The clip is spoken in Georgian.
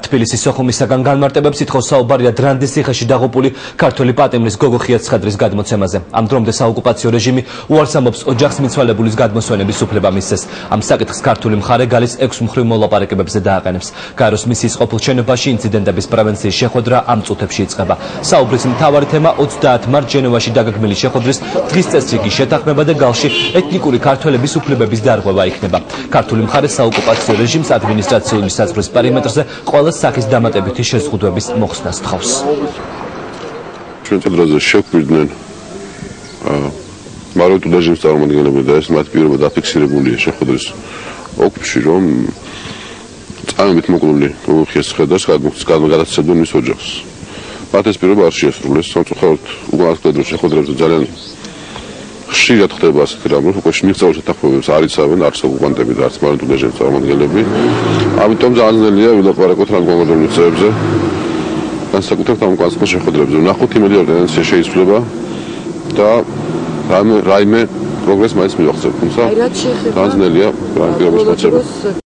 თბილისის სოხუმისაგან განმარტებებს ითხოვს საუბარია დრანდის ციხეში დაღუპული ქართველი პატიმრის გოგო ხიათცხადრის გადმოცემაზე. Ამ დრომდე საოკუპაციო რეჟიმი უარს ამბობს ოჯახს მიცვალებულის გადმოსვენების უფლება მისცეს. Ამ საკითხს ქართული მხარე გალის 6 მხრივ მოლაპარაკებებზე დააყენებს. გაეროს მისიის ყოფილ შენობაში ინციდენტების პრევენციის შეხვედრა ამ წუთებში იწყება. საუბრის მთავარი თემა 30 მარტს ჟენევაში დაგეგმილი შეხვედრის დღის წესრიგის შეთანხმება და გალში ეთნიკური ქართველების უფლებების დარღვევა იქნება. ქართული მხარე საოკუპაციო რეჟიმს ადმინისტრაციული საზღვრის პერიმეტრზე სახის დამატებითი შეზღუდვების მოხსნას თხოვს. ჩვენ წელიწადზე შეგვიდნენ მაროიტულ რეჟიმის წარმომადგენლები და ეს მათი პირობა დაფიქსირებულია შეხვედრის ოკუპში, რომ წამებით მოკლული ხიათცხადრს გადაცემდნენ მის ოჯახს. მათ ეს პირობა არ შეესრულეს, სამწუხაროდ უკანასკნელ შეხვედრებზე ძალიან ხშირად ხდება ასეთი რამ, უკვე მიღწეულ შეთანხმებებს არ იცავენ არც ოკუპანტები და არც მაროიტულ რეჟიმის წარმომადგენლები. ამიტომ ძალიან ძნელია ვილაპარაკოთ რამ გამოდროულ მიღწევებზე, განსაკუთრებით ამ უკანასკნელ შეხვედრებზე. ვნახოთ იმედი ვარ ტენდენცია შეიცვლება და რაიმე პროგრესი მაინც მივახცევთ, თუმცა ძალიან ძნელია რამ პირობის მოწება.